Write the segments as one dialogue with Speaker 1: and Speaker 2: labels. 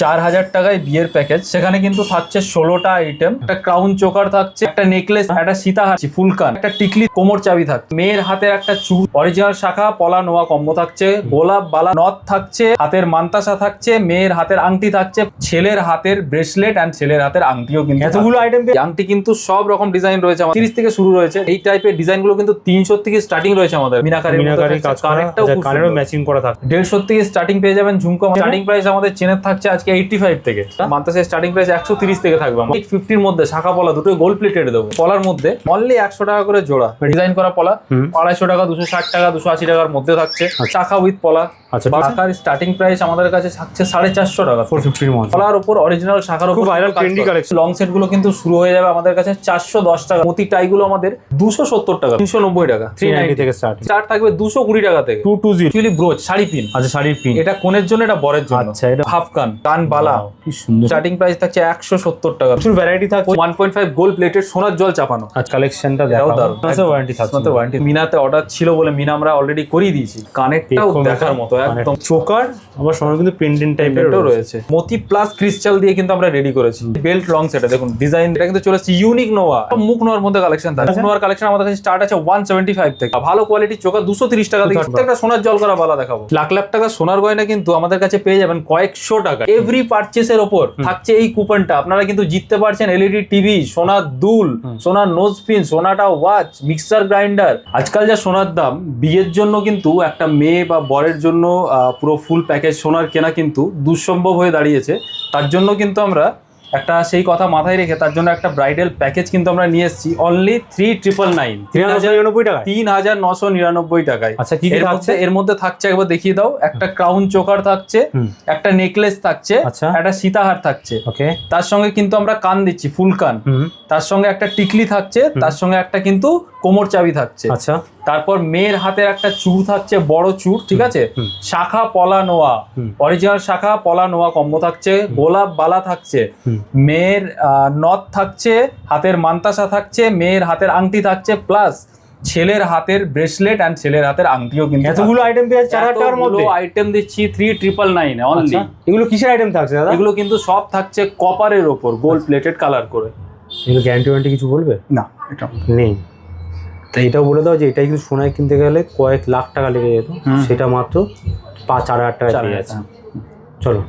Speaker 1: 4000 টাকায় বিয়ের প্যাকেজ, সেখানে কিন্তু থাকছে 16টা আইটেম, একটা ক্রাউন চোকার থাকছে, একটা নেকলেস, একটা সীতাহার, ফুলকান, একটা টিকলি, কোমর চাবি থাকছে, মেয়ের হাতের একটা চুল, অরিজিনাল শাখা পলা নোয়া কম্বো থাকছে, গোলাপ বালা নথ থাকছে, হাতের মান্তাসা থাকছে, মেয়ের হাতের আংটি থাকছে, ছেলের হাতের ব্রেসলেট এন্ড ছেলের হাতের আংটিও কিন্তু
Speaker 2: এতগুলো আইটেম।
Speaker 1: আংটি কিন্তু সব রকম ডিজাইন রয়েছে, 30 থেকে শুরু রয়েছে। এই টাইপের ডিজাইন গুলো কিন্তু 300 থেকে স্টার্টিং রয়েছে আমাদের। মিনাকারি
Speaker 2: কাজ করা, কানেরও ম্যাচিং করা থাকে।
Speaker 1: 150 থেকে স্টার্টিং পেয়ে যাবেন। ঝুমকো স্টার্টিং প্রাইস আমাদের চেনের থাকছে আজকে 85 থেকে, মান্তাসের স্টার্টিং প্রাইস 130 থেকে থাকবে। 850 এর মধ্যে শাখা পলা দুটো গোল্ড প্লেটেড দেবো। পলার মধ্যে অনলি 100 টাকা করে জোড়া, ডিজাইন করা পলা 250 টাকা, 260 টাকা, 280 টাকার মধ্যে থাকছে শাখা উইথ পলা।
Speaker 2: আচ্ছা,
Speaker 1: শাখার স্টার্টিং প্রাইস আমাদের কাছে থাকছে 450 টাকা,
Speaker 2: 450 এর মধ্যে।
Speaker 1: পলার উপর অরিজিনাল শাখার উপর
Speaker 2: viral trendy collection.
Speaker 1: Long set গুলো কিন্তু শুরু হয়ে যাবে আমাদের কাছে 410 টাকা। মতি টাই গুলো আমাদের 270 টাকা, 390 টাকা, 390
Speaker 2: থেকে স্টার্ট
Speaker 1: থাকবে 220 টাকা থেকে।
Speaker 2: 220
Speaker 1: অ্যাকচুয়ালি ব্রোচ শাড়ি পিন।
Speaker 2: আচ্ছা, শাড়ির পিন।
Speaker 1: এটা কোণের জন্য, এটা বরের জন্য।
Speaker 2: আচ্ছা, এটা
Speaker 1: হাফ কান, কান বালা,
Speaker 2: কি সুন্দর।
Speaker 1: স্টার্টিং প্রাইস থাকছে 170 টাকা।
Speaker 2: প্রচুর ভ্যারাইটি থাকছে।
Speaker 1: 1.5 গোল্ড প্লেটেড সোনার জল চাপানো।
Speaker 2: আচ্ছা, কালেকশনটা দেখাও। আছে ওয়ারেন্টি থাকছে।
Speaker 1: সাথে ওয়ারেন্টি। মিনাতে অর্ডার ছিল বলে মিনা আমরা অলরেডি করিয়ে দিয়েছি। কানেরটাও দেখার মতো একদম।
Speaker 2: চোকার আবার সময় কিন্তু পেন্ডেন্ট টাইপের
Speaker 1: রয়েছে। মতি প্লাস ক্রিস্টাল দিয়ে কিন্তু আমরা রেডি করেছি। বেল্ট লং সেট দেখুন, ডিজাইন এটা কিন্তু চলেছে ইউনিক নোয়া। মুখ নোয়ার মধ্যে কালেকশন থাকে। মুখ নোয়ার কালেকশন আমাদের কাছে স্টার্ট আছে 175 থেকে। ভালো কোয়ালিটির চোকার 230 টাকা থেকে। একটা সোনার জল করা বালা দেখাবো। লাখ লাখ টাকা সোনার গয়না কিন্তু আমাদের কাছে পেয়ে যাবেন কয়েকশো টাকা। এভরি পারচেসের ওপর থাকছে এই কুপনটা। আপনারা কিন্তু জিততে পারছেন এলইডি টিভি, সোনার দুল, সোনার nose pin, Sonata watch, mixer grinder. আজকাল যা সোনার দাম, বিয়ের জন্য কিন্তু একটা মেয়ে বা বরের জন্য পুরো ফুল প্যাকেজ সোনার কেনা কিন্তু দুঃসম্ভব হয়ে দাঁড়িয়েছে। তার জন্য কিন্তু আমরা একটা সেই কথা মাথায় রেখে তার জন্য একটা ব্রাইডাল প্যাকেজ কিন্তু আমরা নিয়ে এসেছি অনলি 3999
Speaker 2: টাকা,
Speaker 1: 3999 টাকায়।
Speaker 2: আচ্ছা, কি কি থাকছে
Speaker 1: এর মধ্যে থাকছে একবার দেখিয়ে দাও। একটা ক্রাউন চোকার থাকছে, একটা নেকলেস থাকছে, একটা সীতাহার থাকছে, তার সঙ্গে কিন্তু আমরা কান দিচ্ছি ফুল কান, তার সঙ্গে একটা টিকলি থাকছে, তার সঙ্গে একটা কিন্তু কোমর চাবি থাকছে।
Speaker 2: আচ্ছা,
Speaker 1: তারপর মেয়ের হাতের একটা চূড় থাকছে, বড় চূড়, ঠিক আছে, শাখা পলা নোয়া, অরিজিনাল শাখা পলা নোয়া কম্বো থাকছে, গোলাপ বালা থাকছে, মেয়ের নথ থাকছে, হাতের মান্তাসা থাকছে, মেয়ের হাতের আংটি থাকছে, প্লাস ছেলের হাতের ব্রেসলেট এন্ড ছেলের হাতের আংটিও কিন্তু।
Speaker 2: এতগুলো আইটেম পেয়ে 4000 টাকার মধ্যে
Speaker 1: আইটেম দিচ্ছি 3999 অনলি।
Speaker 2: এগুলো কিসের আইটেম থাকছে দাদা?
Speaker 1: এগুলো কিন্তু সব থাকছে কপারের ওপর গোল্ড প্লেটেড কালার করে।
Speaker 2: এগুলো গ্যারান্টি ওয়ারেন্টি কিছু বলবে?
Speaker 1: না, এটা
Speaker 2: নেই। তাই এটাও বলে দাও যে এটা কিন্তু সোনায় কিনতে গেলে কয়েক লাখ টাকা লেগে যেত, সেটা মাত্র 4,000 টাকা পেয়ে যাচ্ছে। চলো,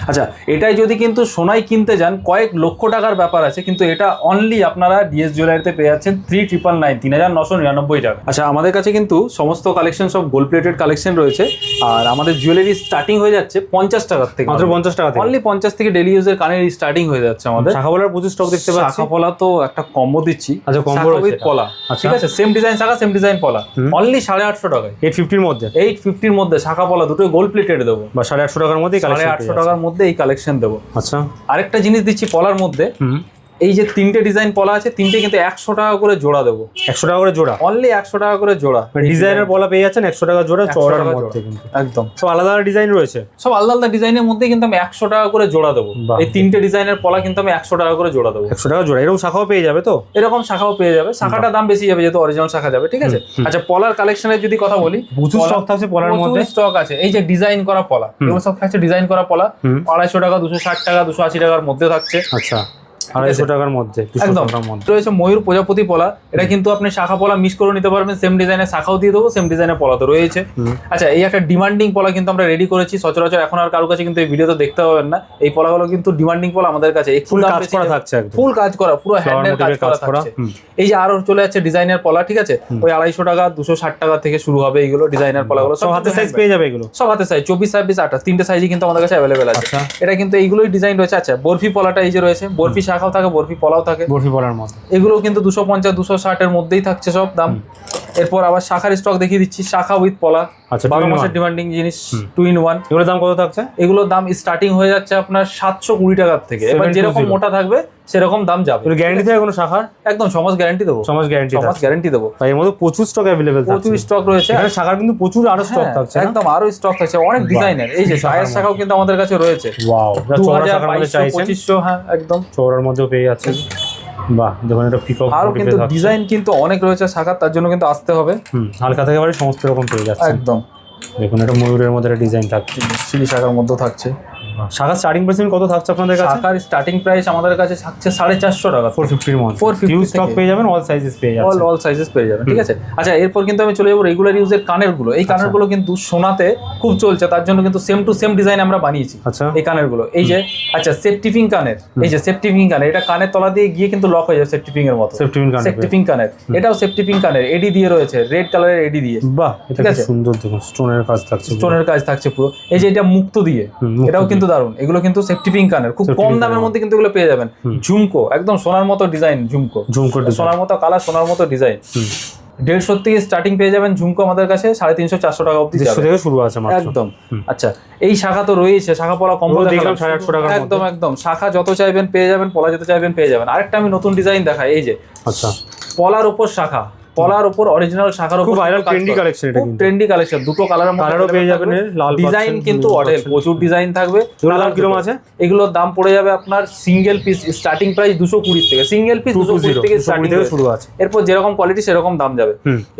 Speaker 1: আচ্ছা, এটাই যদি কিন্তু সোনাই কিনতে যান কয়েক লক্ষ টাকার ব্যাপার আছে, কিন্তু এটা অনলি আপনারা ডিএস জুয়েলারিতে পেয়ে যাচ্ছেন 3999, 3999 টাকা। আচ্ছা, আমাদের কাছে কিন্তু সমস্ত কালেকশন সব গোল্ড প্লেটেড কালেকশন রয়েছে। আর আমাদের জুয়েলারি স্টার্টিং হয়ে যাচ্ছে 50 টাকার থেকে,
Speaker 2: মাত্র 50 টাকা থেকে।
Speaker 1: অনলি 50 থেকে ডেলি ইউজের কানের স্টার্টিং হয়ে যাচ্ছে আমাদের।
Speaker 2: শাখা পলার প্রচুর স্টক দেখতে পাচ্ছি।
Speaker 1: শাখা পলা তো একটা কম্বো দিচ্ছি।
Speaker 2: আচ্ছা, কম্বো উইথ
Speaker 1: পলা, ঠিক আছে, সেম ডিজাইন শাখা, সেম ডিজাইন পলা, অনলি 850 টাকায়।
Speaker 2: 850 এর মধ্যে,
Speaker 1: 850 এর মধ্যে শাখা পলা দুটো গোল্ড প্লেটেড দেবো,
Speaker 2: বা 850 টাকার মধ্যে
Speaker 1: 850 টাকার মধ্যে এই কালেকশন দেবো।
Speaker 2: আচ্ছা,
Speaker 1: আরেকটা জিনিস দিচ্ছি পলার মধ্যে। এই যে 3টে ডিজাইন পলা আছে, 3টে কিন্তু 100 টাকা করে জোড়া দেবো।
Speaker 2: 100 টাকা করে জোড়া,
Speaker 1: অনলি 100 টাকা করে জোড়া।
Speaker 2: ডিজাইনের পলা পেয়ে যাচ্ছেন 100 টাকা জোড়া, চওড়ার মধ্যে কিন্তু
Speaker 1: একদম
Speaker 2: সব আলাদা আলাদা ডিজাইন রয়েছে।
Speaker 1: সব আলাদা আলাদা ডিজাইনের মধ্যে কিন্তু আমি 100 টাকা করে জোড়া দেবো। এই 3টে ডিজাইনের পলা কিন্তু আমি 100 টাকা করে জোড়া দেবো।
Speaker 2: 100 টাকা জোড়া। এরকম শাখাও পেয়ে যাবে তো?
Speaker 1: এরকম শাখাও পেয়ে যাবে, শাখাটা দাম বেশি যাবে যেহেতু অরিজিনাল শাখা যাবে, ঠিক আছে। আচ্ছা, পলার কালেকশনের যদি কথা বলি,
Speaker 2: প্রচুর স্টক থাকছে পলার মধ্যে।
Speaker 1: স্টক আছে। এই যে ডিজাইন করা পলা, এগুলো সব থাকছে ডিজাইন করা পলা, 250 টাকা, 260 টাকা, 280 টাকার মধ্যে থাকছে।
Speaker 2: আচ্ছা, 250 টাকার মধ্যে, 200 টাকার মধ্যে
Speaker 1: রয়েছে ময়ূর প্রজাপতি পলা। এটা কিন্তু আপনি শাখা পলা মিস করে নিতে পারবেন, সেম ডিজাইনের শাখাও দিয়ে দেবো, সেম ডিজাইনের পলা তো রয়েছে। আচ্ছা, এই একটা ডিমান্ডিং পলা কিন্তু আমরা রেডি করেছি, সচরাচর এখন আর কারোর কাছে কিন্তু এই ভিডিওতে দেখতে পাবেন না। এই পলাগুলো কিন্তু ডিমান্ডিং পলা আমাদের কাছে,
Speaker 2: ফুল কাজ করা থাকছে,
Speaker 1: ফুল কাজ করা, পুরো হ্যান্ডের কাজ করা থাকছে। এই যে আরো চলে যাচ্ছে ডিজাইনের পলা, ঠিক আছে, ওই 250 টাকা, 260 টাকা থেকে শুরু হবে এইগুলো ডিজাইনের পলাগুলো।
Speaker 2: সব হাতে সাইজ পেয়ে যাবে, এগুলো
Speaker 1: সব হাতে সাইজ 24, 26, 28 তিনটে সাইজই কিন্তু আমাদের কাছে অ্যাভেলেবেল আছে। এটা কিন্তু এইগুলোই ডিজাইন রয়েছে। আচ্ছা, বরফি পলাটা এই যে রয়েছে, বরফি শাখাও থাকে, বরফি পলাও থাকে,
Speaker 2: বরফি পলার মধ্যে।
Speaker 1: এগুলো কিন্তু 250, 260 এর মধ্যেই থাকছে সব দাম। এরপর আবার শাখার স্টক দেখিয়ে দিচ্ছি, শাখা উইথ পলা।
Speaker 2: আচ্ছা,
Speaker 1: 12 মাসের ডিমান্ডিং জিনিস, 2 in 1।
Speaker 2: এগুলোর দাম কত থাকছে?
Speaker 1: এগুলোর দাম স্টার্টিং হয়ে যাচ্ছে আপনার 720 টাকার থেকে। এবার যেরকম মোটা থাকবে সেরকম দাম যাবে।
Speaker 2: এর গ্যারান্টি থাকে কোনো শাখার?
Speaker 1: একদম সমাজ গ্যারান্টি দেবো,
Speaker 2: সমাজ গ্যারান্টি
Speaker 1: দেবো।
Speaker 2: তাই এর মধ্যে প্রচুর স্টক अवेलेबल থাকছে,
Speaker 1: প্রচুর স্টক রয়েছে।
Speaker 2: এখানে শাখার কিন্তু প্রচুর আরো স্টক থাকছে,
Speaker 1: একদম আরো স্টক থাকছে, অনেক ডিজাইনের। এই যে চায়ের শাখাও কিন্তু আমাদের কাছে রয়েছে।
Speaker 2: ওয়াও, যা চওড়া শাখার মধ্যে চাইছেন,
Speaker 1: 2500, হ্যাঁ একদম
Speaker 2: চওড়ার মধ্যেও পেয়ে যাচ্ছে। বাহ, দেখুন এটা পিকক।
Speaker 1: আরো কিন্তু ডিজাইন কিন্তু অনেক রয়েছে শাখার, তার জন্য কিন্তু আসতে হবে।
Speaker 2: হালকা থেকে বাড়ি সমস্ত রকম পেয়ে যাচ্ছে
Speaker 1: একদম।
Speaker 2: দেখুন এটা ময়ূরের মধ্যে একটা ডিজাইন থাকছে,
Speaker 1: সিলি শাখার মধ্যেও থাকছে।
Speaker 2: শাখা স্টার্টিং প্রাইস কত থাকছে আপনাদের কাছে?
Speaker 1: শাখার স্টার্টিং প্রাইস আমাদের কাছে থাকছে 450 টাকা,
Speaker 2: 450 এর মধ্যে
Speaker 1: 450
Speaker 2: হিউজ স্টক পেয়ে যাবেন, অল সাইজেস পেয়ে যাবেন,
Speaker 1: অল সাইজেস পেয়ে যাবেন, ঠিক আছে। আচ্ছা, এরপর কিন্তু আমি চলে যাবো রেগুলার ইউজের কানের গুলো। এই কানের গুলো কিন্তু সোনাতে খুব চলছে, তার জন্য কিন্তু সেম টু সেম ডিজাইন আমরা বানিয়েছি
Speaker 2: আচ্ছা
Speaker 1: এই কানের গুলো। এই যে আচ্ছা সেফটি পিং কানের, এই যে সেফটি পিং কানের, এটা কানের তলা দিয়ে গিয়ে কিন্তু লক হয়ে যাবে সেফটি পিং এর মতো। সেফটি পিং কানের, এটাও সেফটি পিং কানের, এডি দিয়ে রয়েছে, রেড কালারের এডি দিয়ে।
Speaker 2: বাহ, এটা কি সুন্দর, দেখুন স্টোনের কাজ থাকছে,
Speaker 1: স্টোনের কাজ থাকছে পুরো। এই যে এটা মুক্ত দিয়ে, এটাও কিন্তু দারুন। এগুলো কিন্তু সেফটি পিং কানের, খুব কম দামের মধ্যে কিন্তু এগুলো পেয়ে যাবেন। ঝুমকো, একদম সোনার মতো ডিজাইন, ঝুমকো সোনার মতো কালার, সোনার মতো ডিজাইন। 150 থেকে স্টার্টিং পেয়ে যাবেন ঝুমকো আমাদের কাছে, 350-400 টাকা অবধি
Speaker 2: থেকে শুরু আছে
Speaker 1: একদম। আচ্ছা, এই শাখা তো রয়েছে, শাখা পলা কম্বল
Speaker 2: দেখলাম 850 টাকা,
Speaker 1: একদম একদম। শাখা যত চাইবেন পেয়ে যাবেন, পলা যত চাইবেন পেয়ে যাবেন। আরেকটা আমি নতুন ডিজাইন দেখাই, এই যে
Speaker 2: আচ্ছা
Speaker 1: পলার উপর শাখা, পলার উপর অরিজিনাল শাখার উপর,
Speaker 2: খুব ভাইরাল ট্রেন্ডি কালেকশন, এটা কিন্তু
Speaker 1: ট্রেন্ডি কালেকশন। দুটো কালারের মধ্যে
Speaker 2: কালারও পেয়ে যাবেন, লাল
Speaker 1: ডিজাইন কিন্তু অডেল, প্রচুর ডিজাইন থাকবে।
Speaker 2: দাম কিরকম আছে?
Speaker 1: এগুলোর দাম পড়ে যাবে আপনার সিঙ্গেল পিস স্টার্টিং প্রাইস 220 থেকে, সিঙ্গেল পিস 220 থেকে স্টার্টিং থেকে
Speaker 2: শুরু আছে।
Speaker 1: এরপর যেরকম কোয়ালিটি সেরকম দাম যাবে।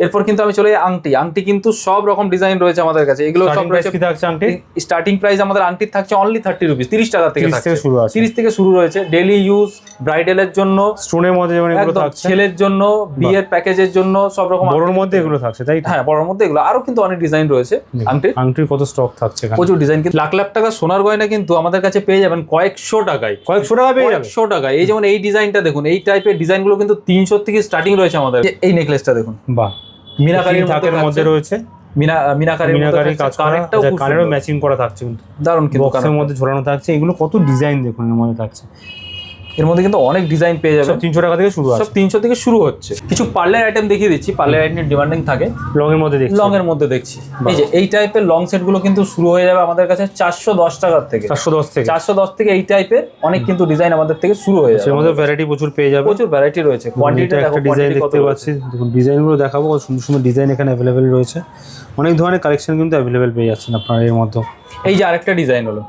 Speaker 1: এরপর কিন্তু আমি চলে যাই আংটি। আংটি কিন্তু সব রকম ডিজাইন রয়েছে আমাদের কাছে। এগুলো সব রয়েছে,
Speaker 2: কি থাকছে আংটি?
Speaker 1: স্টার্টিং প্রাইস আমাদের আংটির থাকছে অনলি 30 রুপিস, 30 টাকা থেকে
Speaker 2: শুরু আছে,
Speaker 1: 30 থেকে শুরু রয়েছে। ডেইলি ইউজ, ব্রাইডালের জন্য,
Speaker 2: স্টোনের মধ্যে যেমন এগুলো থাকছে,
Speaker 1: ছেলের জন্য, বিয়ের প্যাকেজের জন্য, সব রকম
Speaker 2: বড়র মধ্যে এগুলো থাকছে, তাই?
Speaker 1: হ্যাঁ, বড়র মধ্যে এগুলো। আরো কিন্তু অনেক ডিজাইন রয়েছে
Speaker 2: আংটির কত স্টক থাকছে,
Speaker 1: প্রচুর ডিজাইন। কিন্তু লাখ লাখ টাকা সোনার গয়না কিন্তু আমাদের কাছে পেয়ে যাবেন কয়েকশো টাকায়,
Speaker 2: কয়েকশো টাকা পেয়ে যাবেন,
Speaker 1: 100 টাকায়। এই যেমন এই ডিজাইনটা দেখুন, এই টাইপের ডিজাইন গুলো কিন্তু 300 থেকে স্টার্টিং রয়েছে আমাদের। এই নেকলেসটা দেখুন,
Speaker 2: বাহ,
Speaker 1: মিনাকারির
Speaker 2: মধ্যে রয়েছে,
Speaker 1: মিনাকারি কাজ করা,
Speaker 2: কানেরও ম্যাচিং করা থাকছে, কিন্তু
Speaker 1: দারুন, কিন্তু
Speaker 2: বক্সের মধ্যে ঝোলানো থাকছে। এগুলো কত ডিজাইন দেখুন এর মধ্যে থাকছে।
Speaker 1: এর মধ্যে কিন্তু অনেক ডিজাইন পেয়ে যাবে।
Speaker 2: 300 টাকা থেকে শুরু আছে,
Speaker 1: সব 300 থেকে শুরু হচ্ছে। কিছু পার্লার আইটেম দেখিয়ে দিচ্ছি, পার্লার আইটেম ডিমান্ডিং থাকে।
Speaker 2: লং এর মধ্যে দেখছি,
Speaker 1: লং এর মধ্যে দেখছি। এই যে এই টাইপের লং সেট গুলো কিন্তু শুরু হয়ে যাবে আমাদের কাছে 410 টাকার থেকে। 410 থেকে এই টাইপের অনেক কিন্তু ডিজাইন আমাদের থেকে শুরু হয়ে যাবে।
Speaker 2: এর মধ্যে ভ্যারাইটি প্রচুর পেয়ে যাবে,
Speaker 1: প্রচুর ভ্যারাইটি রয়েছে। কোয়ান্টিটি দেখো,
Speaker 2: ডিজাইন দেখতে পাচ্ছি, দেখুন ডিজাইনগুলো দেখাবো, কত সুন্দর সুন্দর ডিজাইন এখানে अवेलेबल রয়েছে। অনেক ধরনের কালেকশন কিন্তু अवेलेबल পেয়ে যাচ্ছেন আপনারা এর মধ্যে।
Speaker 1: এই যে আরেকটা ডিজাইন হলো,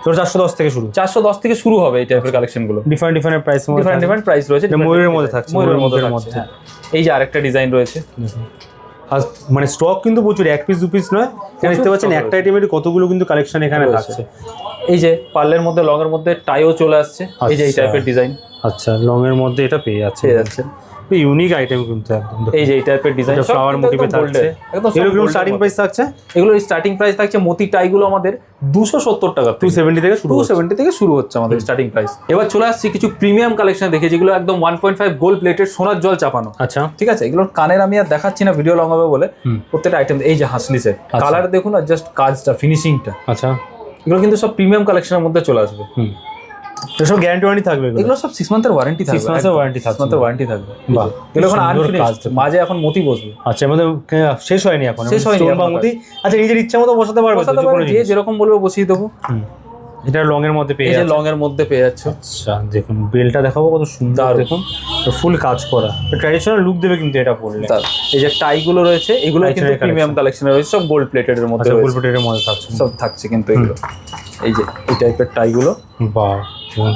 Speaker 2: তো 410 থেকে শুরু,
Speaker 1: 410 থেকে শুরু হবে এই টাইপের কালেকশন গুলো।
Speaker 2: ডিফারেন্ট প্রাইস,
Speaker 1: ডিফারেন্ট প্রাইস রয়েছে।
Speaker 2: ময়ূরের মধ্যে থাকছে,
Speaker 1: ময়ূরের মধ্যে থাকছে। এই যে আরেকটা ডিজাইন রয়েছে,
Speaker 2: আর মানে স্টক কিন্তু প্রচুর, এক পিস দু পিস নয়। এখানে দেখতে পাচ্ছেন একটা আইটেমের কতগুলো কিন্তু কালেকশন এখানে থাকছে।
Speaker 1: এই যে পার্লের মধ্যে, লং এর মধ্যে টাইও চলে আসছে। এই যে এই টাইপের ডিজাইন,
Speaker 2: আচ্ছা লং এর মধ্যে এটা পেয়ে যাচ্ছে, ইউনিক আইটেম কিন্তু একদম।
Speaker 1: এই যে এই টাইপের ডিজাইন,
Speaker 2: ফ্লাওয়ার মোটিভে থাকছে। এগুলো স্টার্টিং প্রাইস থাকছে,
Speaker 1: এগুলো স্টার্টিং প্রাইস থাকছে মতি টাইগুলো আমাদের 270 টাকা,
Speaker 2: 270 থেকে শুরু,
Speaker 1: 270 থেকে শুরু হচ্ছে আমাদের স্টার্টিং প্রাইস। এবার চলে আসছি কিছু প্রিমিয়াম কালেকশন দেখে, যেগুলো একদম 1.5 গোল্ড প্লেটেড, সোনার জল চাপানো।
Speaker 2: আচ্ছা
Speaker 1: ঠিক আছে, এগুলোর কানের আমি আর দেখাচ্ছি না, ভিডিও লং হবে বলে। প্রত্যেকটা আইটেম, এই যে হাসলিসের কালার দেখুন, আর জাস্ট কাজটা, ফিনিশিংটা।
Speaker 2: আচ্ছা,
Speaker 1: এগুলো কিন্তু সব প্রিমিয়াম কালেকশনের মধ্যে চলে আসবে।
Speaker 2: সব গ্যারান্টি ওয়ারেন্টি থাকবে,
Speaker 1: এগুলো সব 6 মান্থের ওয়ারেন্টি থাকবে,
Speaker 2: 6 মান্থের ওয়ারেন্টি থাকবে,
Speaker 1: 6 মান্থের ওয়ারেন্টি থাকবে।
Speaker 2: বাহ,
Speaker 1: এগুলো এখন আনফিনিশড, মাঝে এখন মতি বসবে।
Speaker 2: আচ্ছা, আমাদের শেষ হয়নি এখন,
Speaker 1: শেষ হয়নি
Speaker 2: মতি। আচ্ছা, নিজের ইচ্ছা মতো বসাতে পারবে,
Speaker 1: যে যেরকম বলবে বসিয়ে দেবো।
Speaker 2: এটা লং এর মধ্যে পেয়ে
Speaker 1: যাচ্ছে, লং এর মধ্যে পেয়ে যাচ্ছে।
Speaker 2: আচ্ছা, দেখুন বেলটা দেখাবো, কত সুন্দর দেখুন, ফুল কাজ করা, ট্র্যাডিশনাল লুক দেবে কিন্তু এটা পরলে।
Speaker 1: এই যে টাই গুলো রয়েছে, এগুলো কিন্তু প্রিমিয়াম কালেকশনের রয়েছে, সব গোল্ড প্লেটেড এর মধ্যে,
Speaker 2: গোল্ড প্লেটের মধ্যে থাকছে,
Speaker 1: সব থাকছে কিন্তু এগুলো। এই যে এই টাইপের টাই গুলো,
Speaker 2: বাহ,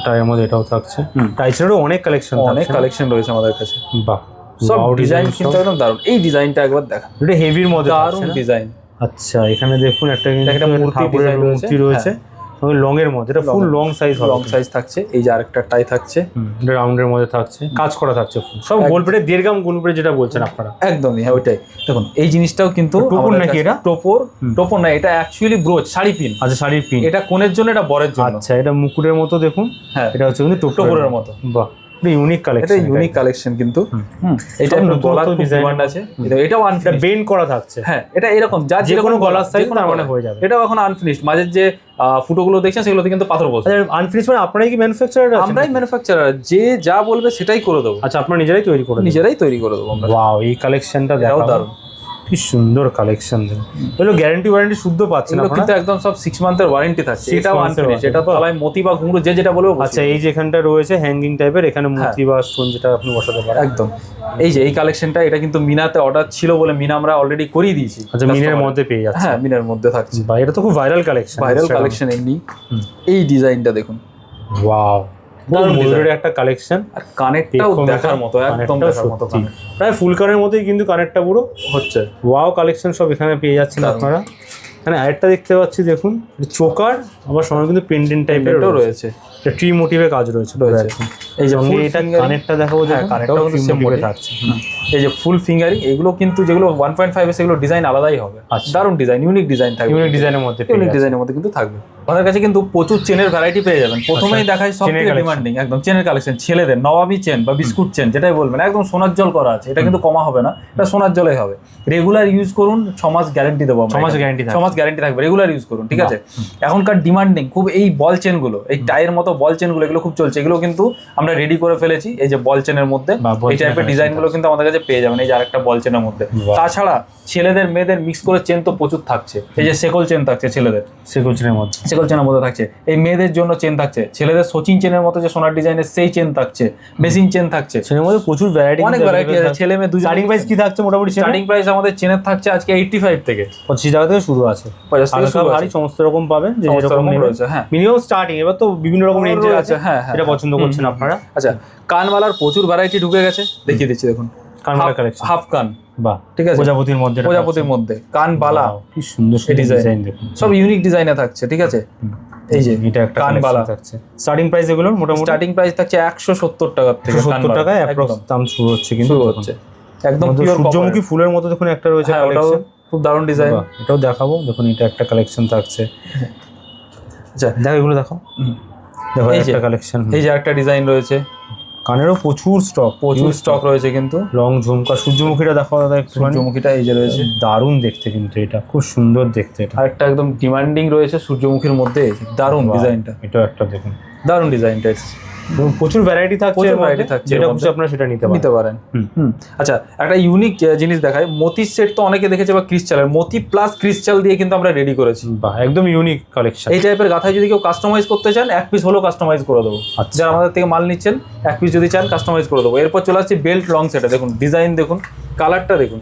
Speaker 2: টাইয়ের মধ্যে এটাও থাকছে। টাই ছাড়াও অনেক কালেকশন,
Speaker 1: অনেক কালেকশন রয়েছে আমাদের কাছে।
Speaker 2: বাহ,
Speaker 1: সব ডিজাইন কিন্তু একদম দারুণ। এই ডিজাইনটা একবার দেখা,
Speaker 2: এটা হেভির মধ্যে
Speaker 1: দারুণ ডিজাইন।
Speaker 2: আচ্ছা, এখানে দেখুন একটা মূর্তি রয়েছে লং এর মধ্যে, এটা full long size,
Speaker 1: long size থাকছে। এই যে আরেকটা টাই থাকছে,
Speaker 2: এটা রাউন্ডের মধ্যে থাকছে, কাজ করা থাকছে, সব গোল্ড প্লেটে, 1.5 গ্রাম গোল্ড প্লেট যেটা বলছেন আপনারা,
Speaker 1: একদমই। হ্যাঁ, ওইটাই দেখুন। এই জিনিসটাও কিন্তু
Speaker 2: টোপর নাকি? এটা
Speaker 1: টোপর না, এটা অ্যাকচুয়ালি ব্রোচ, শাড়ি পিন।
Speaker 2: আচ্ছা, শাড়ির পিন,
Speaker 1: এটা কোণের জন্য, এটা বরের জন্য।
Speaker 2: আচ্ছা, এটা মুকুটের মতো দেখুন।
Speaker 1: হ্যাঁ,
Speaker 2: এটা হচ্ছে কিন্তু
Speaker 1: টোপরের মতো।
Speaker 2: বাহ, ইউনিক কালেকশন,
Speaker 1: এটা ইউনিক কালেকশন কিন্তু। এটা গলার ডিজাইন আছে, এটাও আনফিনিশড,
Speaker 2: বেন্ড করা থাকছে।
Speaker 1: হ্যাঁ, এটা এরকম যা
Speaker 2: যে কোনো গলার সাইজ তার মানে হয়ে যাবে।
Speaker 1: এটাও এখন আনফিনিশড, মাঝের যে ফুটোগুলো দেখছেন সেগুলোতে কিন্তু পাথর বসে।
Speaker 2: আনফিনিশড মানে আপনারাই কি ম্যানুফ্যাকচারার?
Speaker 1: আমরাই ম্যানুফ্যাকচারার, যে যা বলবে সেটাই করে দেবো।
Speaker 2: আচ্ছা, আপনারা নিজেরাই তৈরি করে
Speaker 1: দেবো আমরা।
Speaker 2: ওয়াও, এই কালেকশনটা দেখাও, দারুণ, কি সুন্দর কালেকশন। এগুলো গ্যারান্টি ওয়ারেন্টি শুদ্ধ পাচ্ছেন আপনারা,
Speaker 1: কিন্তু একদম সব 6 মান্থের ওয়ারেন্টি থাকছে। এটাও আনফিনিশড, এটা তলায় মতি বা ঘুঙরু যে যেটা বলবে।
Speaker 2: আচ্ছা, এই যে এখানটা রয়েছে হ্যাঙ্গিং টাইপের, এখানে মতি বা স্টোন যেটা আপনি বসাতে পারেন,
Speaker 1: একদম। এই যে এই কালেকশনটা, এটা কিন্তু মিনাতে অর্ডার ছিল বলে মিনা আমরা অলরেডি করিয়ে দিয়েছি।
Speaker 2: আচ্ছা, মিনের মধ্যে পেয়ে যাচ্ছে।
Speaker 1: হ্যাঁ, মিনের মধ্যে থাকছে।
Speaker 2: বা এটা তো খুব ভাইরাল কালেকশন,
Speaker 1: এমনি। এই ডিজাইনটা দেখুন,
Speaker 2: ওয়াও, ময়ূরের একটা কালেকশন,
Speaker 1: আর কানেরটাও দেখার মতো, একদম দেখার মতো।
Speaker 2: প্রায় ফুল কানের মতোই কিন্তু কানেরটা পুরো
Speaker 1: হচ্ছে।
Speaker 2: ওয়াও কালেকশন সব এখানে পেয়ে যাচ্ছেন আপনারা। এখানে আরেকটা দেখতে পাচ্ছি দেখুন, চোকার আবার সঙ্গে কিন্তু পেন্ডেন্ট টাইপের
Speaker 1: রয়েছে,
Speaker 2: ট্রি মোটিভের কাজ রয়েছে।
Speaker 1: এই যে
Speaker 2: এটা কানেরটা দেখাবো, কানেরটাও কিন্তু সেম মোটিভে থাকছে।
Speaker 1: এই যে ফুল ফিঙ্গারিং, এগুলো কিন্তু যেগুলো 1.5 এ সেগুলো ডিজাইন আলাদাই হবে। দারুণ ডিজাইন, ইউনিক ডিজাইন থাকবে,
Speaker 2: ইউনিক ডিজাইনের মধ্যে,
Speaker 1: ইউনিক ডিজাইনের মধ্যে কিন্তু থাকবে। আমাদের কাছে কিন্তু প্রচুর চেনের ভ্যারাইটি পেয়ে যাবেন। প্রথমেই দেখাই সবথেকে ডিমান্ডিং একদম চেনের কালেকশন, ছেলেদের নবাবী চেন বা বিস্কুট চেন যেটাই বলবেন, একদম সোনার জল করা আছে। এটা কিন্তু কমা হবে না, এটা সোনার জলেই হবে। রেগুলার ইউজ করুন, 6 মাস গ্যারান্টি দেবো আমরা। 6 মাস গ্যারান্টি থাকবে, রেগুলার ইউজ করুন, ঠিক আছে। এখনকার ডিমান্ডিং খুব এই বল চেনগুলো, এই টাইয়ের মতো বল চেনগুলো, এগুলো খুব চলছে। এগুলো কিন্তু আমরা রেডি করে ফেলেছি এই যে বল চেনের মধ্যে। এই টাইপের ডিজাইনগুলো কিন্তু আমাদের কাছে পেয়ে যাবেন এই যে আরেকটা বল চেনের মধ্যে। তাছাড়া ছেলেদের মেয়েদের মিক্স করে চেন তো প্রচুর থাকছে। এই যে সেকল চেন থাকছে ছেলেদের, সেকল চেনের মধ্যে থাকছে। এই মেয়েদের জন্য চেন থাকছে, ছেলেদের সচিন চেনের মতো যে সোনার ডিজাইনের সেই চেন থাকছে, মেশিন চেন থাকছে।
Speaker 2: চেনের মধ্যে প্রচুর ভ্যারাইটি,
Speaker 1: অনেক ভ্যারাইটি আছে। ছেলে মেয়ে দুজন।
Speaker 2: স্টার্টিং প্রাইস কি থাকছে মোটামুটি?
Speaker 1: স্টার্টিং প্রাইস আমাদের চেনের থাকছে আজকে 85 থেকে
Speaker 2: 25 টাকা থেকে শুরু আছে।
Speaker 1: 50 থেকে শুরু আছে,
Speaker 2: সমস্ত রকম পাবেন যে যেরকম
Speaker 1: রয়েছে। হ্যাঁ,
Speaker 2: মিনিমাম স্টার্টিং, এবার তো বিভিন্ন রকম রেঞ্জে আছে।
Speaker 1: হ্যাঁ,
Speaker 2: এটা পছন্দ করছেন আপনারা।
Speaker 1: আচ্ছা, কানওয়ালার প্রচুর ভ্যারাইটি ঢুকে গেছে, দেখিয়ে দিচ্ছি দেখুন।
Speaker 2: কানওয়ালা কালেকশন,
Speaker 1: হাফ কান,
Speaker 2: বাহ,
Speaker 1: ঠিক আছে,
Speaker 2: প্রজাপতির মধ্যে
Speaker 1: কান বালা,
Speaker 2: কি সুন্দর ডিজাইন দেখুন,
Speaker 1: সব ইউনিক ডিজাইনে থাকছে, ঠিক আছে। এই যে
Speaker 2: এটা একটা
Speaker 1: কান বালা
Speaker 2: থাকছে। স্টার্টিং প্রাইস এগুলো মোটামুটি
Speaker 1: স্টার্টিং প্রাইস থাকছে 170 টাকা থেকে।
Speaker 2: 70 টাকায় অ্যাপ্রক্স দাম শুরু হচ্ছে, কিন্তু
Speaker 1: হচ্ছে একদম পিওর
Speaker 2: সূর্যমুখী ফুলের মতো দেখুন একটা রয়েছে
Speaker 1: কালেকশন, খুব দারুণ ডিজাইন।
Speaker 2: এটাও দেখাবো দেখুন, এটা একটা কালেকশন থাকছে।
Speaker 1: আচ্ছা,
Speaker 2: দেখো এগুলো দেখো, দেখো একটা কালেকশন।
Speaker 1: এই যে একটা ডিজাইন রয়েছে,
Speaker 2: কানেরও প্রচুর স্টক
Speaker 1: রয়েছে কিন্তু।
Speaker 2: লং ঝুমকা, সূর্যমুখীটা দেখো দাদা একটু।
Speaker 1: সূর্যমুখীটা এই যে রয়েছে,
Speaker 2: দারুণ দেখতে, কিন্তু এটা খুব সুন্দর দেখতে। এটা
Speaker 1: আরেকটা একদম ডিমান্ডিং রয়েছে সূর্যমুখীর মধ্যে, দারুণ ডিজাইনটা।
Speaker 2: এটাও একটা দেখুন,
Speaker 1: দারুণ ডিজাইনটা।
Speaker 2: প্রচুর ভ্যারাইটি থাকছে, যেটা খুশি আপনারা সেটা নিতে পারেন।
Speaker 1: আচ্ছা, একটা ইউনিক জিনিস দেখায়। মতির সেট তো অনেকে দেখেছে, বা ক্রিস্টালের মতি প্লাস ক্রিস্টাল দিয়ে কিন্তু আমরা রেডি করেছি।
Speaker 2: বাহ, একদম ইউনিক কালেকশন।
Speaker 1: এই টাইপের গাথায় যদি কেউ কাস্টমাইজ করতে চান, এক পিস হলেও কাস্টমাইজ করে দেবো। যারা আমাদের থেকে মাল নিচ্ছেন, এক পিস যদি চান কাস্টমাইজ করে দেবো। এরপর চলে আসছে বেল্ট লং সেটে, দেখুন ডিজাইন দেখুন, কালারটা দেখুন,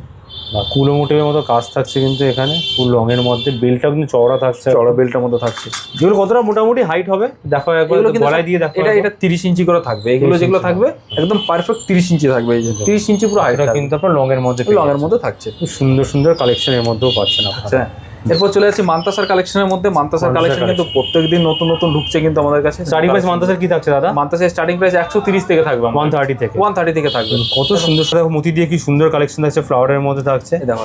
Speaker 2: কুলো মোটিভের মতো কাজ থাকছে কিন্তু এখানে, ফুল লং এর মধ্যে। বেল্টটা কিন্তু চওড়া থাকছে,
Speaker 1: চওড়া বেল্টের মধ্যে থাকছে।
Speaker 2: যেগুলো কতটা মোটামুটি হাইট হবে দেখো একবার, গলায় দিয়ে দেখো।
Speaker 1: এটা 30 ইঞ্চি করে থাকবে। এগুলো যেগুলো থাকবে একদম পারফেক্ট 30 ইঞ্চি থাকবে। এই যে 30 ইঞ্চি পুরো হাইট
Speaker 2: কিন্তু আপনার লং এর মধ্যে
Speaker 1: থাকছে।
Speaker 2: খুব সুন্দর সুন্দর কালেকশন এর মধ্যেও পাচ্ছেন আপনারা।
Speaker 1: এরপর চলে যাচ্ছে মান্তাসার কালেকশনের মধ্যে। মান্তাসার কালেকশন কিন্তু প্রত্যেকদিন নতুন নতুন ঢুকছে কিন্তু আমাদের কাছে।
Speaker 2: স্টার্টিং প্রাইস মান্তাসার কি থাকছে দাদা?
Speaker 1: মান্তাসার স্টার্টিং প্রাইস 130 থেকে থাকবে,
Speaker 2: 130 থেকে থাকবে। কত সুন্দর সুন্দর মতি দিয়ে কি সুন্দর কালেকশন থাকছে, ফ্লাওয়ারের মধ্যে থাকছে।
Speaker 1: দেখো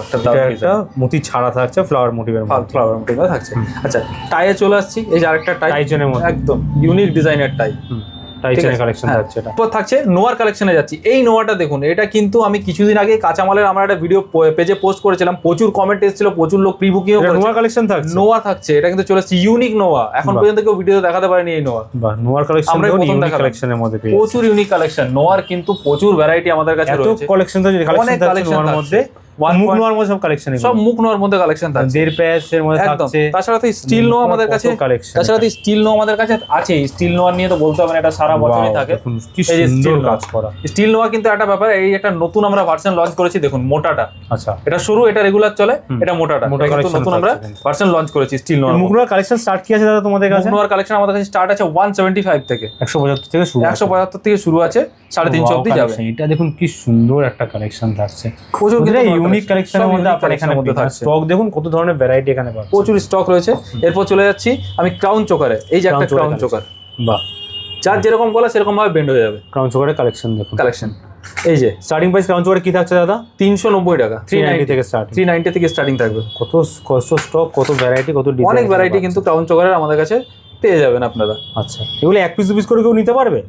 Speaker 1: একটা
Speaker 2: মতি ছাড়া থাকছে, ফ্লাওয়ার মোটিভের মধ্যে
Speaker 1: থাকছে। আচ্ছা, টাইয়ে চলে আসছি। এই যে আরেকটা টাই
Speaker 2: চেনের মধ্যে,
Speaker 1: একদম ইউনিক ডিজাইনের টাই।
Speaker 2: কালেকশন থাকছে।
Speaker 1: এরপর থাকছে নোয়ার কালেকশনে যাচ্ছি। এই নোয়াটা দেখুন, এটা কিন্তু আমি কিছুদিন আগে কাঁচামালের আমরা একটা ভিডিও পেজে পোস্ট করেছিলাম, প্রচুর কমেন্ট এসেছিল, প্রচুর লোক প্রি বুকিংও করেছে।
Speaker 2: নোয়া কালেকশন থাকছে,
Speaker 1: নোয়া থাকছে। এটা কিন্তু চলে আসছে ইউনিক নোয়া, এখন পর্যন্ত কেউ ভিডিওতে দেখাতে পারেনি এই নোয়া।
Speaker 2: বাহ, নোয়ার কালেকশন আমরা প্রথম কালেকশনের মধ্যে পেয়েছি।
Speaker 1: প্রচুর ইউনিক কালেকশন নোয়ার, কিন্তু প্রচুর ভ্যারাইটি আমাদের কাছে রয়েছে।
Speaker 2: এত কালেকশন থাকছে, অনেক কালেকশন নোয়ার মধ্যে। মুখ নোয়ার মধ্যে সব কালেকশন,
Speaker 1: সব মুখ নোয়ার মধ্যে কালেকশন থাকছে।
Speaker 2: 1.5 প্যাচের মধ্যে থাকছে।
Speaker 1: তাছাড়া তো স্টিল নোয়া আমাদের কাছে, আছে। স্টিল নোয়া নিয়ে তো বলতে হবে না, এটা সারা বছরই থাকে।
Speaker 2: এই যে সুন্দর কাজ করা
Speaker 1: স্টিল নোয়া কিন্তু একটা ব্যাপার। এই একটা নতুন আমরা ভার্সন লঞ্চ করেছি, দেখুন মোটাটা।
Speaker 2: আচ্ছা,
Speaker 1: এটা সরু, এটা রেগুলার চলে, এটা মোটাটা। নতুন আমরা ভার্সন লঞ্চ করেছি স্টিল নোয়া।
Speaker 2: মুখ নোয়ার কালেকশন স্টার্ট কি আছে দাদা তোমাদের কাছে?
Speaker 1: মুখ নোয়ার কালেকশন আমাদের কাছে স্টার্ট আছে 175 থেকে,
Speaker 2: 175 থেকে শুরু।
Speaker 1: 175 থেকে শুরু আছে, 350 অবধি যাবে।
Speaker 2: এটা দেখুন কি সুন্দর একটা কালেকশন থাকছে,
Speaker 1: প্রচুর
Speaker 2: ইউনিক কালেকশনের মধ্যে আপনার এখানে স্টক দেখুন, কত ধরনের ভ্যারাইটি এখানে পাবেন,
Speaker 1: প্রচুর স্টক রয়েছে। এরপর চলে যাচ্ছি আমি ক্রাউন চোকারে। এই যে একটা ক্রাউন চোকার,
Speaker 2: বাহ,
Speaker 1: যার যেরকম বলা সেরকম ভাবে বেন্ড হয়ে যাবে।
Speaker 2: ক্রাউন চোকারের কালেকশন দেখুন,
Speaker 1: কালেকশন এই যে
Speaker 2: স্টার্টিং প্রাইস ক্রাউন চোকারে কি থাকছে দাদা?
Speaker 1: 390 টাকা,
Speaker 2: 390 থেকে স্টার্ট,
Speaker 1: 390 থেকে স্টার্টিং থাকবে।
Speaker 2: কত স্টক, কত ভ্যারাইটি, কত ডিজাইন,
Speaker 1: অনেক ভ্যারাইটি কিন্তু ক্রাউন চোকারের আমাদের কাছে পেয়ে যাবেন আপনারা।
Speaker 2: আচ্ছা, এগুলো এক পিস দু পিস করে কেউ নিতে পারবে?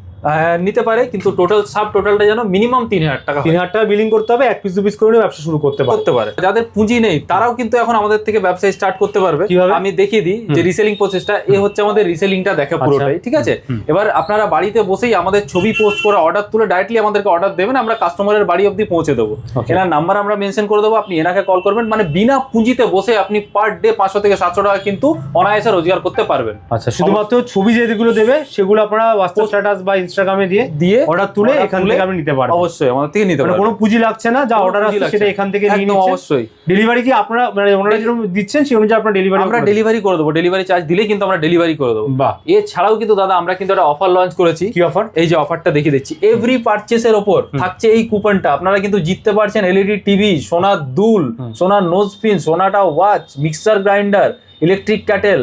Speaker 1: নিতে পারে, কিন্তু টোটাল টোটালটা যেন মিনিমাম 3000 টাকা,
Speaker 2: 3000 টাকা বিলিং করতে হবে। এক পিস দু পিস করে ব্যবসা শুরু করতে পারে।
Speaker 1: যাদের পুঁজি নেই তারাও কিন্তু এখন আমাদের থেকে ব্যবসা স্টার্ট করতে পারবে। আমি দেখিয়ে দিই যে রিসেলিং প্রসেসটা। হচ্ছে আমাদের রিসেলিংটা দেখে পুরোটাই, ঠিক আছে। এবার আপনারা বাড়িতে বসেই আমাদের ছবি পোস্ট করে অর্ডার তুলে ডাইরেক্টলি আমাদেরকে অর্ডার দেবেন, আমরা কাস্টমারের বাড়ি অবধি পৌঁছে দেবো। এনার নাম্বার আমরা মেনশন করে দেবো, আপনি এনাকে কল করবেন। মানে বিনা পুঁজিতে বসে আপনি পার ডে 500 থেকে 700 টাকা কিন্তু অনায়াসে রোজগার করতে পারবেন।
Speaker 2: আচ্ছা, শুধুমাত্র ছবি যেগুলো দেবে সেগুলো আপনারা হোয়াটসঅ্যাপ স্ট্যাটাস বা ইনস্টাগ্রামে দিয়ে অর্ডার তুলে এখান থেকে আপনি নিতে পারবেন।
Speaker 1: অবশ্যই আমাদের থেকে নিতে পারবেন,
Speaker 2: কোনো পুঁজি লাগছে না, যা অর্ডার আসছে সেটা এখান থেকে নিয়ে নিচ্ছেন।
Speaker 1: অবশ্যই
Speaker 2: ডেলিভারি কি আপনারা মানে ওনারা যেরকম দিচ্ছেন সেই অনুযায়ী আপনারা ডেলিভারি
Speaker 1: আমরা ডেলিভারি করে দেবো, ডেলিভারি চার্জ দিলে কিন্তু আমরা ডেলিভারি করে দেবো।
Speaker 2: বাহ।
Speaker 1: এছাড়াও কিন্তু দাদা আমরা কিন্তু একটা অফার লঞ্চ করেছি।
Speaker 2: কি অফার?
Speaker 1: এই যে অফারটা দেখিয়ে দিচ্ছি, এভরি পারচেসের ওপর থাকছে এই কুপনটা, আপনারা কিন্তু জিততে পারছেন এলইডি টিভি, সোনার দুল, সোনার nose pin, Sonata watch, mixer grinder, electric kettle,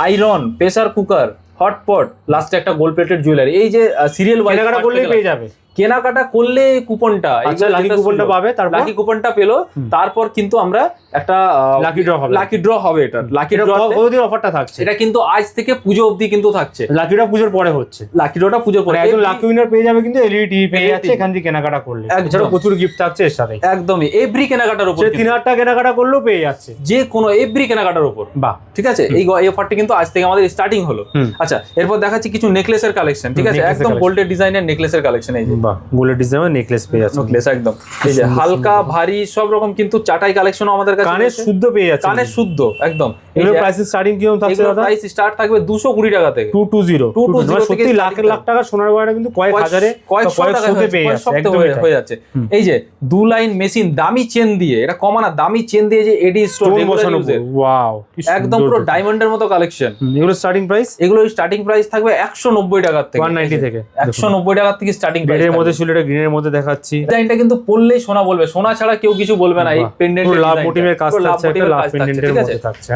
Speaker 1: iron, pressure cooker, hotpot, লাস্টে একটা গোল্ড প্লেটেড জুয়েলারি। এই যে সিরিয়াল
Speaker 2: কেনাকাটা করলেই পেয়ে যাবে,
Speaker 1: কেনাকাটা করলে কুপনটা,
Speaker 2: লাকি কুপনটা পাবে, তারপর
Speaker 1: লাকি কুপনটা পেলো, তারপর কিন্তু আমরা একটা
Speaker 2: লাকি ড্র হবে,
Speaker 1: লাকি ড্র হবে। এটা লাকি ড্র
Speaker 2: কতদিন অফারটা থাকছে?
Speaker 1: এটা কিন্তু আজ থেকে পুজো অবধি কিন্তু থাকছে।
Speaker 2: লাকি ড্র পুজোর পরে হচ্ছে,
Speaker 1: লাকি ড্রটা পুজোর পরে
Speaker 2: একজন লাকি উইনার পেয়ে যাবে কিন্তু এলইডি টিভি পেয়ে যাচ্ছে এখান থেকে কেনাকাটা করলে। এছাড়াও প্রচুর গিফট থাকছে এর সাথে।
Speaker 1: একদমই এভরি কেনাকাটার উপর,
Speaker 2: 3000 টাকা কেনাকাটা করলেও পেয়ে যাচ্ছে,
Speaker 1: যে কোনো এভরি কেনাকাটার উপর।
Speaker 2: বাহ,
Speaker 1: ঠিক আছে। এই অফারটা কিন্তু আজ থেকে আমাদের স্টার্টিং হলো। আচ্ছা, এরপর দেখাচ্ছি কিছু নেকলেসের কালেকশন। ঠিক আছে, একদম গোল্ডের ডিজাইনের নেকলেসের কালেকশন। এই যে
Speaker 2: বাহ, গোল্ডের ডিজাইনের নেকলেস পেয়ে যাচ্ছে,
Speaker 1: নেকলেস একদম এই যে হালকা ভারী সব রকম কিন্তু চাটাই কালেকশনও আমাদের কাছে,
Speaker 2: কানের শুদ্ধ পেয়ে যাচ্ছে,
Speaker 1: কানের শুদ্ধ একদম।
Speaker 2: এগুলোর প্রাইস স্টার্টিং কিরকম থাকছে দাদা?
Speaker 1: প্রাইস স্টার্ট থাকবে 220 টাকা থেকে,
Speaker 2: 220 সত্যি লাখ লাখ টাকা সোনার গয়না কিন্তু কয়েক হাজারে
Speaker 1: কয়েকশো টাকা
Speaker 2: পেয়ে যাচ্ছে, একদম
Speaker 1: হয়ে যাচ্ছে। এই যে 2 লাইন মেশিন দামি চেন দিয়ে, এটা কমানা দামি চেন দিয়ে যে এডি স্টোন
Speaker 2: বসানো, ওয়াও,
Speaker 1: একদম পুরো ডায়মন্ডের মতো কালেকশন।
Speaker 2: এগুলো স্টার্টিং প্রাইস,
Speaker 1: এগুলো স্টার্টিং প্রাইস থাকবে 190 টাকা থেকে,
Speaker 2: 190 থেকে
Speaker 1: 190 টাকা থেকে স্টার্টিং প্রাইস।
Speaker 2: এর মধ্যে ছিল, এটা গ্রিনের মধ্যে দেখাচ্ছি।
Speaker 1: ডিজাইনটা কিন্তু পড়লেই সোনা বলবে, সোনা ছাড়া কেউ কিছু বলবে না। এই পেন্ডেন্টের
Speaker 2: লাভ মোটিভের কাজ থাকছে, একটা লাভ পেন্ডেন্টের মধ্যে থাকছে।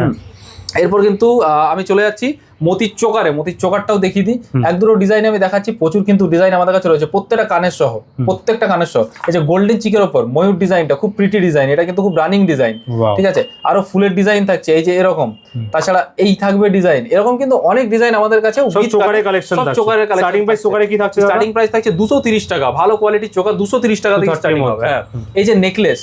Speaker 1: এরপর কিন্তু আমি চলে যাচ্ছি মতির চোকারে। মতির চোকারটাও দেখিয়ে দিই, এক দুটো ডিজাইন আমি দেখাচ্ছি। প্রচুর কিন্তু ডিজাইন আমাদের কাছে রয়েছে, প্রত্যেকটা কানের সহ, প্রত্যেকটা কানের সহ। এই যে গোল্ডেন চিকের ওপর ময়ূর ডিজাইনটা খুব প্রিটি ডিজাইন, এটা কিন্তু খুব রানিং ডিজাইন। ঠিক আছে, আরো ফুলের ডিজাইন থাকছে এই যে এরকম, তাছাড়া এই থাকবে ডিজাইন, এরকম কিন্তু অনেক ডিজাইন আমাদের কাছে।
Speaker 2: চোকারের কালেকশন, চোকারের কালেকশন। স্টার্টিং প্রাইস চোকারে কি থাকছে?
Speaker 1: স্টার্টিং প্রাইস থাকছে 230 টাকা, ভালো কোয়ালিটির চোকা 230 টাকা থেকে স্টার্টিং হবে। হ্যাঁ, এই যে নেকলেস,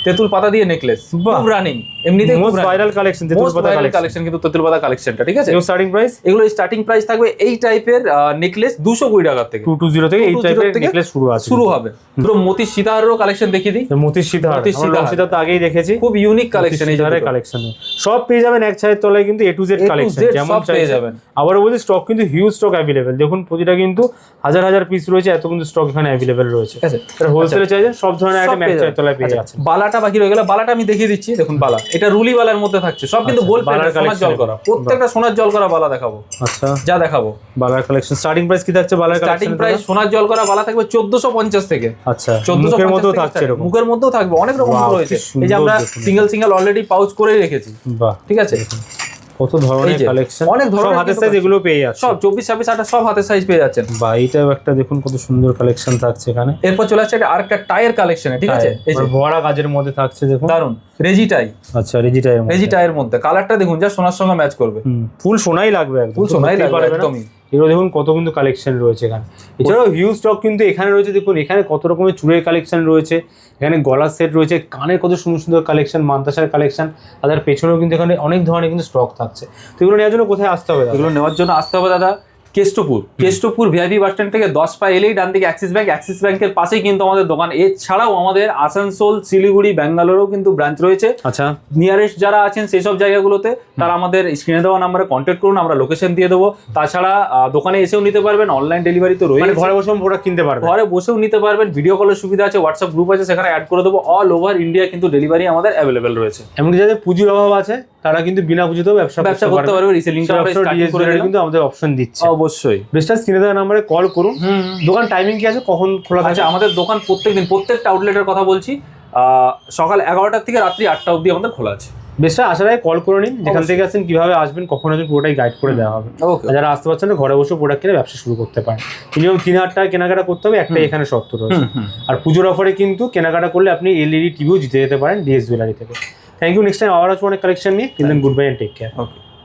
Speaker 1: তেঁতুল পাতা দিয়ে নেকলেস, খুব রানিং, এমনিতেই
Speaker 2: মোস্ট ভাইরাল কালেকশন, তেঁতুল পাতা
Speaker 1: কালেকশন কিন্তু তেঁতুল পাতা কালেকশনটা। ঠিক আছে,
Speaker 2: এর স্টার্টিং প্রাইস,
Speaker 1: এগুলো স্টার্টিং প্রাইস থাকবে এই টাইপের নেকলেস 220 টাকা থেকে,
Speaker 2: 220 থেকে এই টাইপের নেকলেস শুরু হবে।
Speaker 1: পুরো মতি সীতাহারেরও কালেকশন দেখিয়ে দিই।
Speaker 2: মতি সীতাহার, আমরা সীতা তো আগেই দেখেছি,
Speaker 1: খুব ইউনিক কালেকশন। এই
Speaker 2: সীতাহারের কালেকশন সব পেয়ে যাবেন এক ছাদের তলায়, কিন্তু A to Z কালেকশন যেমন পেয়ে যাবেন। আবারও বলছি, স্টক কিন্তু হিউজ স্টক অ্যাভেলেবেল। দেখুন প্রতিটা কিন্তু হাজার হাজার পিস রয়েছে, এত কিন্তু স্টক এখানে অ্যাভেলেবেল রয়েছে। ঠিক আছে, এটা হোলসেলে চাইছেন সব ধরনের আইটেম এক ছাদের তলায় পেয়ে যাচ্ছেন।
Speaker 1: বালাটা বাকি রয়ে গেল, বালাটা আমি দেখিয়ে দিচ্ছি। দেখুন বালা, এটা রুলি বালার মধ্যে থাকছে, সব কিন্তু গোল্ড প্লেটেড, সোনার জল করা, প্রত্যেকটা সোনার জল করা বালা দেখাবো।
Speaker 2: আচ্ছা,
Speaker 1: যা দেখাবো
Speaker 2: বালার কালেকশন। স্টার্টিং প্রাইস কি থাকছে বালার কালেকশন?
Speaker 1: স্টার্টিং প্রাইস সোনার জল করা বালা থাকবে 1450 থেকে।
Speaker 2: আচ্ছা, 1400 এর মধ্যেও থাকছে, এরকম
Speaker 1: মুখের মধ্যেও থাকবে, অনেক রকম রয়েছে। এই যে আমরা সিঙ্গেল অলরেডি পাউচ করে রেখেছি।
Speaker 2: বাহ,
Speaker 1: ঠিক আছে,
Speaker 2: কত ধরনের কালেকশন,
Speaker 1: অনেক ধরনের
Speaker 2: হাতের সাইজ এগুলো পেয়ে যাচ্ছে,
Speaker 1: সব 24, 26, 28 সব হাতের সাইজ পেয়ে যাচ্ছেন।
Speaker 2: বা এইটাও একটা দেখুন কত সুন্দর কালেকশন থাকছে এখানে।
Speaker 1: এরপর চলে আসছে আরেকটা টায়ার কালেকশনে। ঠিক আছে, এই যে
Speaker 2: ভরা কাজের মধ্যে থাকছে, দেখুন দারুন,
Speaker 1: রেজি টাই।
Speaker 2: আচ্ছা, রেজি টাইয়ের
Speaker 1: মধ্যে কালারটা দেখুন, যা সোনার সঙ্গে ম্যাচ করবে,
Speaker 2: ফুল সোনাই লাগবে, একদম
Speaker 1: ফুল সোনাই লাগবে একদমই।
Speaker 2: এগুলো দেখুন কত কিন্তু কালেকশন রয়েছে এখানে। এছাড়াও হিউজ স্টক কিন্তু এখানে রয়েছে। দেখুন এখানে কত রকমের চুড়ের কালেকশন রয়েছে, এখানে গলার সেট রয়েছে, কানের কত সুন্দর সুন্দর কালেকশন, মান্তাসার কালেকশন, আর তার পেছনেও কিন্তু এখানে অনেক ধরনের কিন্তু স্টক থাকছে। তো এগুলো নেওয়ার জন্য কোথায় আসতে হবে?
Speaker 1: এগুলো নেওয়ার জন্য আসতে হবে দাদা কেষ্টপুর ভিআইপি বাস স্ট্যান্ড থেকে 10 পা এলেই ডান দিকে অ্যাক্সিস ব্যাংকের পাশেই কিন্তু আমাদের দোকান। এছাড়াও আমাদের আসানসোল, শিলিগুড়ি, ব্যাঙ্গালোরেও কিন্তু ব্রাঞ্চ রয়েছে।
Speaker 2: আচ্ছা,
Speaker 1: নিয়ারেস্ট যারা আছেন সেই সব জায়গাগুলোতে তারা আমাদের স্ক্রিনে দেওয়া নাম্বারে কন্ট্যাক্ট করুন, আমরা লোকেশন দিয়ে দেবো। তাছাড়া দোকানে এসেও নিতে পারবেন, অনলাইন ডেলিভারি তো রয়েছে,
Speaker 2: ঘরে বসেও প্রোডাক্ট কিনতে পারবেন,
Speaker 1: ঘরে বসেও নিতে পারবেন। ভিডিও কলের সুবিধা আছে, হোয়াটসঅ্যাপ গ্রুপ আছে, সেখানে অ্যাড করে দেবো। অল ওভার ইন্ডিয়া কিন্তু ডেলিভারি আমাদের অ্যাভেলেবেল রয়েছে।
Speaker 2: এমনকি যাদের পুঁজির অভাব আছে তারা কিন্তু বিনা পুঁজিতেও ব্যবসা করতে পারবে।
Speaker 1: রিসেলিংটা আমরা স্টার্ট করে কিন্তু
Speaker 2: আমাদের অপশন দিচ্ছে।
Speaker 1: অবশ্যই
Speaker 2: বেস্টার স্ক্রিনে দেওয়া নম্বরে কল করুন। দোকান টাইমিং কি আছে, কখন খোলা থাকে?
Speaker 1: আমাদের দোকান প্রত্যেকটা আউটলেটের কথা বলছি, সকাল 11টা থেকে রাত্রি 8টা অবধি আমাদের খোলা আছে।
Speaker 2: বেস্টার আসার আগে কল করে নিন, যেখান থেকে আসেন, কিভাবে আসবেন, কখন আসবেন, পুরোটাই গাইড করে দেওয়া হবে। যারা আসতে পারছেন না, ঘরে বসে প্রোডাক্ট কিনে ব্যবসা শুরু করতে পারেন। মিনিমাম 3000 টাকা কেনাকাটা করতে হবে, একটাই এখানে শর্ত রয়েছে। আর পুজোর অফারে কিন্তু কেনাকাটা করলে আপনি এলইডি টিভিও জিতে যেতে পারেন ডিএস জুয়েলারি থেকে। Thank you. নেক্সট টাইম আবার আসবো অনেক কালেকশন নিয়ে। Good bye and take care.
Speaker 1: Okay.